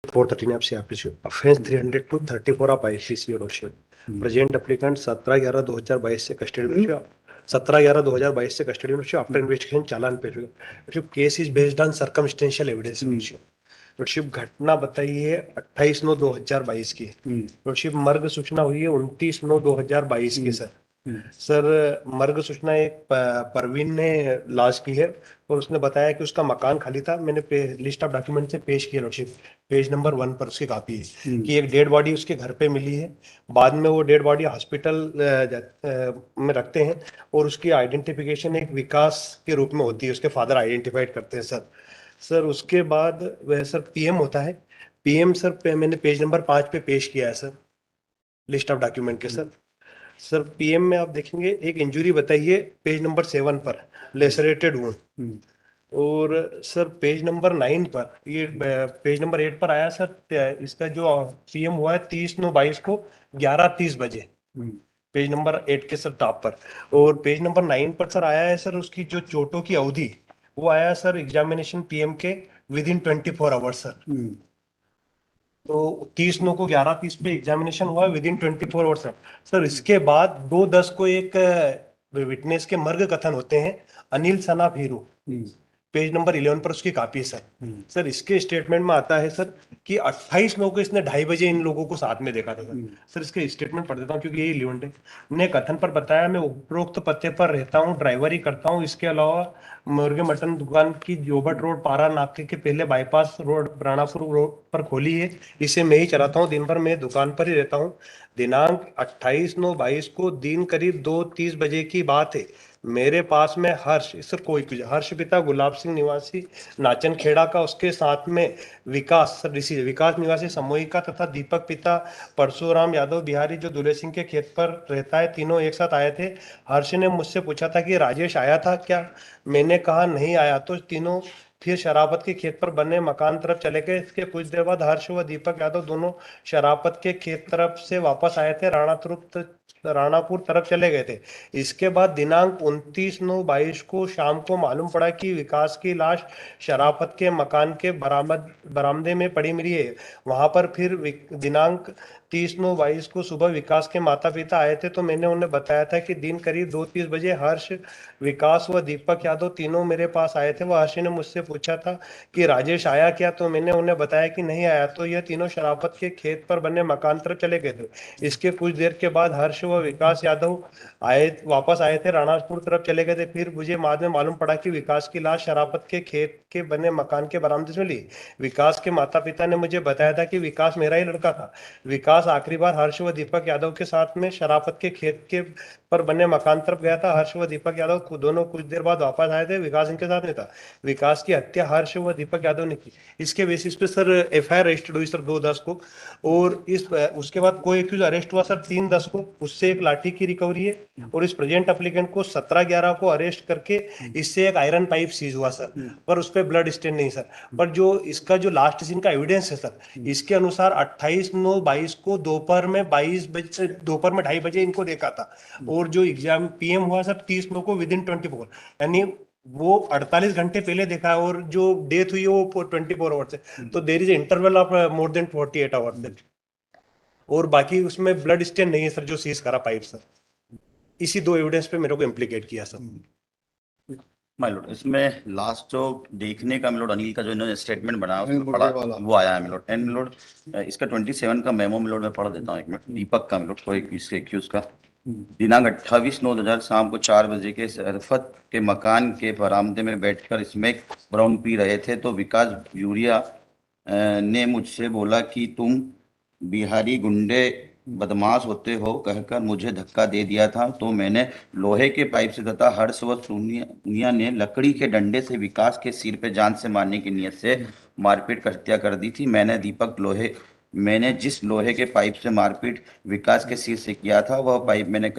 413 application. Offense 300 to 34 of ICC Russia. Present applicant 17/11/2022 से custody में रखे. 17/11/2022 से कस्टडी में रखे. After investigation चालान पेश हुआ. Worship case is based on circumstantial evidence. Worship घटना बताई है 28/9/2022 की. Worship मर्ग सूचना हुई है 29/9/2022 की सर. सर मर्ग सूचना एक परवीन ने लाश की है और उसने बताया कि उसका मकान खाली था. मैंने लिस्ट ऑफ डॉक्यूमेंट से पेश किया रशिद, पेज नंबर 1 पर उसकी कापी है कि एक डेड बॉडी उसके घर पे मिली है. बाद में वो डेड बॉडी हॉस्पिटल में रखते हैं और उसकी आइडेंटिफिकेशन एक विकास के रूप में होती है. उसके फादर आइडेंटिफाइड करते हैं सर. उसके बाद वह सर पीएम होता है. पीएम सर मैंने पेज नंबर 5 पे पेश किया है सर, लिस्ट ऑफ डॉक्यूमेंट के सर पीएम में आप देखेंगे एक इंजुरी बताइए पेज नंबर 7 पर, लेसरेटेड वुंड. और सर पेज नंबर 9 पर, ये पेज नंबर 8 पर आया सर. इसका जो पीएम हुआ है 30/9/22 को 11:30 बजे, पेज नंबर 8 के सर टॉप पर. और पेज नंबर 9 पर सर आया है सर उसकी जो चोटों की अवधि, वो आया सर एग्जामिनेशन पीएम के विद इन 24 आवर्स सर. तो 30/9 को 11:30 पे एग्जामिनेशन हुआ विद इन 24 आवर्स सर. इसके बाद 2:10 को एक विटनेस के मर्ग कथन होते हैं, अनिल सनाफ हीरू, पेज नंबर 11 पर उसकी कापी है सर. इसके स्टेटमेंट में आता है सर कि 28/9 को इसने 2:30 बजे इन लोगों को साथ में देखा था सर. इसके स्टेटमेंट पढ़ देता हूँ क्योंकि यही रिलेवेंट है. ने कथन पर बताया, मैं उपरोक्त पते पर रहता हूँ, ड्राइवरी करता हूँ. इसके अलावा मुर्गे मटन दुकान की जोबट रोड पारा नाके के पहले बाईपास रोड राणापुर रोड पर खोली है. इसे मैं ही चलाता हूँ. दिन भर मैं दुकान पर ही रहता हूँ. दिनांक 28/9/22 को दिन करीब 2:30 बजे की बात है. मेरे पास में हर्ष सर हर्ष पिता गुलाब सिंह निवासी नाचन खेड़ा का, उसके साथ में विकास सर विकास निवासी समोई का, तथा दीपक पिता परशुराम यादव बिहारी जो दुले सिंह के खेत पर रहता है. तीनों एक साथ आए थे. हर्ष ने मुझसे पूछा था कि राजेश आया था क्या. मैंने कहा नहीं आया. तो तीनों फिर शराफत के खेत पर बने मकान तरफ चले गए. इसके कुछ देर बाद हर्ष व दीपक यादव दोनों शराफत के खेत तरफ से वापस आए थे, राणापुर तरफ चले गए थे. इसके बाद दिनांक 29/9/22 को शाम को मालूम पड़ा कि विकास की लाश शराफत के मकान के बरामदे में पड़ी मिली है. वहां पर फिर दिनांक 30/9/22 को सुबह विकास के माता पिता आए थे. तो मैंने उन्हें बताया था कि दिन करीब 2:30 बजे हर्ष, विकास व दीपक यादव तीनों मेरे पास आए थे. वह हर्ष ने मुझसे पूछा था कि राजेश आया क्या. तो मैंने उन्हें बताया कि नहीं आया. तो यह तीनों शराफत के खेत पर बने मकान तरफ चले गए थे. इसके कुछ देर के बाद हर्ष व विकास यादव वापस आए थे, राणापुर तरफ चले गए थे. फिर मुझे बाद में मालूम पड़ा कि विकास की लाश शराफत के खेत के बने मकान के बरामदे से मिली. विकास के माता पिता ने मुझे बताया था कि विकास मेरा ही लड़का था. विकास आखिरी बार हर्ष व दीपक यादव के साथ में शराफत के खेत के पर बने मकान तरफ गया था. हर्ष व दीपक यादव दोनों कुछ देर बाद वापस आए थे. विकास इनके साथ नहीं था. विकास की हत्या हर्ष व दीपक यादव ने की. इसके बेसिस पे सर एफआईआर रजिस्टर्ड हुई सर 2/10 को. और उसके बाद कोई एक्यूज अरेस्ट हुआ सर 3/10 को. उससे एक लाठी की रिकवरी है. और इस प्रेजेंट एप्लीकेंट को 17/11 को अरेस्ट करके इससे एक आयरन पाइप सीज हुआ सर. पर उस पर ब्लड स्टेन नहीं सर. पर जो इसका जो लास्ट सीन का एविडेंस है सर, इसके अनुसार 28/9/22 को दोपहर में 2:30 बजे इनको देखा था. और जो एग्जाम पीएम हुआ सर 30/9 को विद इन 24, यानी वो 48 घंटे पहले देखा है. और जो डेथ हुई है वो 24 आवर्स है. तो there is interval of more than 48 hours. और बाकी उसमें ब्लड स्टेन नहीं है सर जो सीज करा पाइप सर. इसी 2 एविडेंस पे मेरे को इम्प्लीकेट किया सर. माय लॉर्ड, इसमें लास्ट जो देखने का मिलोड अनिल का जो इन्होंने स्टेटमेंट बनाया उसमें पढ़ा वो आया है मिलोड. एंड मिलोड इसका 27 का मेमो मिलोड में पढ़ देता हूँ एक मिनट. दीपक का मिलोड कोई इसके एक्यूज का. दिनांक 28/9/2000 शाम को 4 बजे के शराफत के मकान के बरामदे में बैठकर स्मैक ब्राउन पी रहे थे तो विकास यूरिया ने मुझसे बोला कि तुम बिहारी गुंडे बदमाश होते हो कहकर मुझे धक्का दे दिया था. तो मैंने लोहे के पाइप से तथा हर्ष व सोनिया ने लकड़ी के डंडे से विकास के सिर पे जान से मारने की नियत से मारपीट कर हत्या कर दी थी. मैंने जिस लोहे के पाइप से मारपीट विकास के सिर से किया था वह पाइप मैंने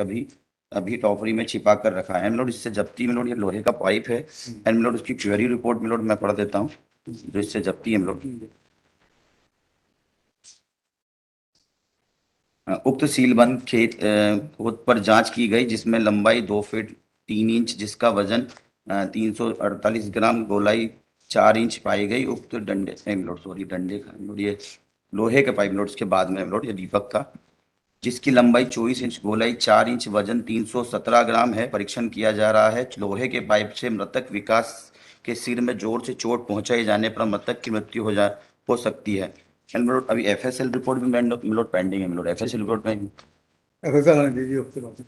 अभी टॉपरी में छिपा कर रखा है. मिलोड इससे जब्ती मिलोड ये लोहे का पाइप है. एंड मिलोड उसकी क्वेरी रिपोर्ट मिलोड मैं पढ़ देता हूँ जो इससे जब्ती है मिलोड. उक्त सीलबंद खेत पर जांच की गई जिसमें लंबाई 2 फीट 3 इंच, जिसका वजन 348 ग्राम, गोलाई 4 इंच पाई गई उक्त डंडे मिलोट सॉरी डंडे का मिलोट ये लोहे के पाइप मिलोट के बाद में मिलोट ये दीपक का जिसकी लंबाई 24 इंच गोलाई 4 इंच वजन 317 ग्राम है परीक्षण किया जा रहा है लोहे के पाइप से मृतक विकास के सिर में जोर से चोट पहुंचाए जाने पर मृतक की मृत्यु हो सकती है मिलोट अभी एफएसएल रिपोर्ट भी मिलोट पेंडिंग है मिलोट एफएसएल रिपोर्ट में FSL दीजिए उसके बाद